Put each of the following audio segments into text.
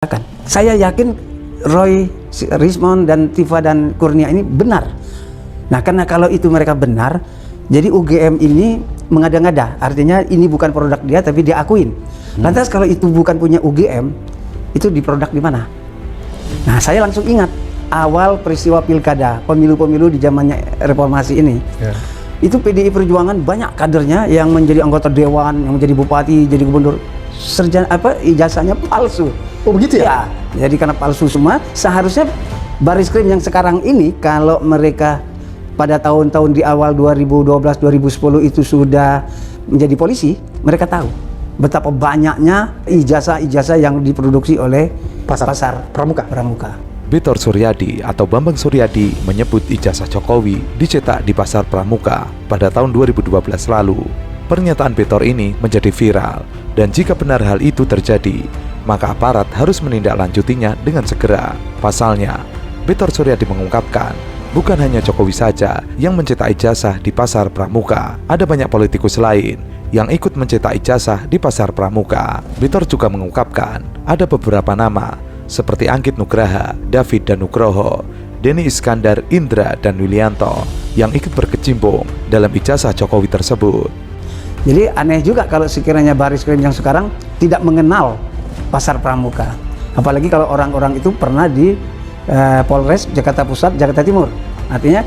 Kan. Saya yakin Roy, Rismond, dan Tifa dan Kurnia ini benar. Nah, karena kalau itu mereka benar, jadi UGM ini mengada-ngada. Artinya ini bukan produk dia, tapi dia akuin. Lantas kalau itu bukan punya UGM, itu di produk di mana? Nah, saya langsung ingat awal peristiwa pilkada, pemilu-pemilu di zamannya reformasi ini. Itu PDI Perjuangan banyak kadernya yang menjadi anggota dewan, yang menjadi bupati, jadi gubernur. Ijazahnya palsu. Oh begitu ya? Ya, jadi karena palsu semua, seharusnya Baris Krim yang sekarang ini kalau mereka pada tahun-tahun di awal 2012-2010 itu sudah menjadi polisi, mereka tahu betapa banyaknya ijazah-ijazah yang diproduksi oleh pasar Pramuka. Bitor Suryadi atau Bambang Suryadi menyebut ijazah Jokowi dicetak di pasar Pramuka pada tahun 2012 lalu. Pernyataan Bitor ini menjadi viral, dan jika benar hal itu terjadi, maka aparat harus menindaklanjutinya dengan segera. Pasalnya, Bitor Suryadi mengungkapkan, bukan hanya Jokowi saja yang mencetak ijazah di pasar Pramuka, ada banyak politikus lain yang ikut mencetak ijazah di pasar Pramuka. Bitor juga mengungkapkan, ada beberapa nama seperti Anggit Nugraha, David dan Nugroho, Denny Iskandar, Indra, dan Yulianto yang ikut berkecimpung dalam ijazah Jokowi tersebut. Jadi aneh juga kalau sekiranya Baris Krim yang sekarang tidak mengenal pasar Pramuka. Apalagi kalau orang-orang itu pernah di Polres Jakarta Pusat, Jakarta Timur. Artinya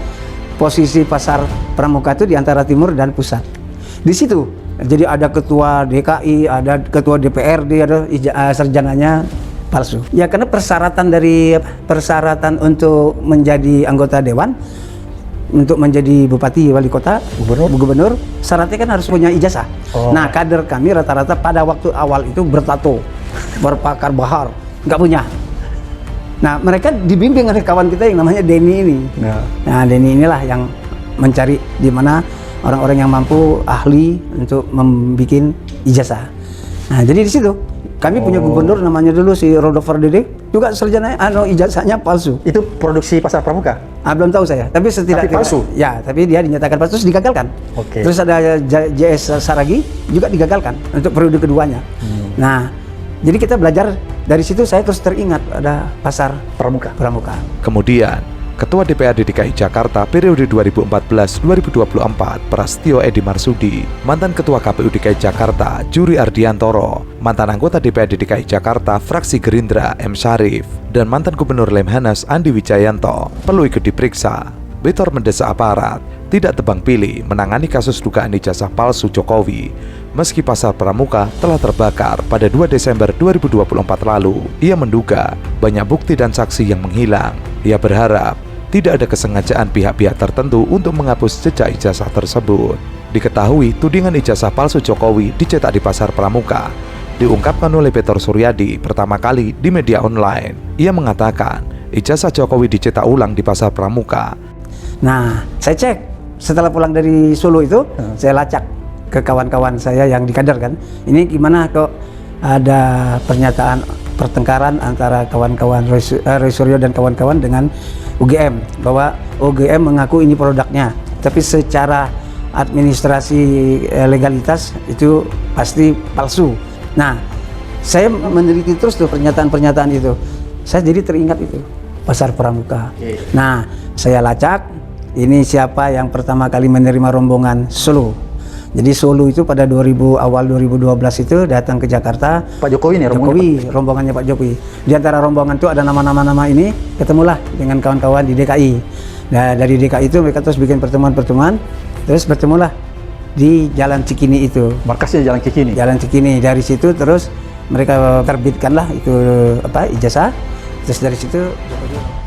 posisi pasar Pramuka itu di antara Timur dan Pusat. Di situ jadi ada ketua DKI, ada ketua DPRD, ada sarjananya palsu. Ya karena persyaratan untuk menjadi anggota dewan, untuk menjadi bupati, wali kota, gubernur, syaratnya kan harus punya ijazah. Nah, kader kami rata-rata pada waktu awal itu bertato, berpakar bahar, nggak punya. Nah, mereka dibimbing oleh kawan kita yang namanya Denny ini. Nah, Denny inilah yang mencari di mana orang-orang yang mampu, ahli untuk membuat ijazah. Nah, jadi di situ kami punya gubernur namanya dulu si Rodolfo Dede, juga sarjana ijazahnya palsu. Itu produksi pasar Pramuka? Belum tahu saya, tapi setidaknya palsu. Ya, tapi dia dinyatakan palsu, terus digagalkan. Terus ada JS Saragi juga digagalkan untuk periode keduanya. Nah, jadi kita belajar dari situ, saya terus teringat ada pasar Pramuka. Kemudian, Ketua DPRD DKI Jakarta periode 2014-2024 Prastio Edi Marsudi, mantan Ketua KPU DKI Jakarta Juri Ardiantoro, mantan anggota DPRD DKI Jakarta fraksi Gerindra M. Syarif, dan mantan Gubernur Lemhanas Andi Wijayanto perlu ikut diperiksa. Bitor mendesak aparat tidak tebang pilih menangani kasus dugaan ijazah palsu Jokowi. Meski pasar Pramuka telah terbakar pada 2 Desember 2024 lalu, ia menduga banyak bukti dan saksi yang menghilang. Ia berharap tidak ada kesengajaan pihak-pihak tertentu untuk menghapus jejak ijazah tersebut. Diketahui tudingan ijazah palsu Jokowi dicetak di pasar Pramuka diungkapkan oleh Bitor Suryadi pertama kali di media online. Ia mengatakan ijazah Jokowi dicetak ulang di pasar Pramuka. Nah, saya cek setelah pulang dari Solo itu, saya lacak ke kawan-kawan saya yang di kader kan. Ini gimana kok ada pernyataan pertengkaran antara kawan-kawan Roy Suryo dan kawan-kawan dengan UGM, bahwa UGM mengaku ini produknya, tapi secara administrasi legalitas itu pasti palsu. Nah, saya meneliti terus tuh pernyataan-pernyataan itu. Saya jadi teringat itu pasar Pramuka. Nah, saya lacak, ini siapa yang pertama kali menerima rombongan Solo. Jadi Solo itu pada awal 2012 itu datang ke Jakarta. Pak Jokowi nih rombongannya Pak Jokowi. Di antara rombongan itu ada nama-nama ini, ketemulah dengan kawan-kawan di DKI. Nah, dari DKI itu mereka terus bikin pertemuan-pertemuan, terus bertemulah di Jalan Cikini itu. Markasnya Jalan Cikini. Jalan Cikini. Dari situ terus mereka terbitkanlah itu ijazah. Terus dari situ Jokowi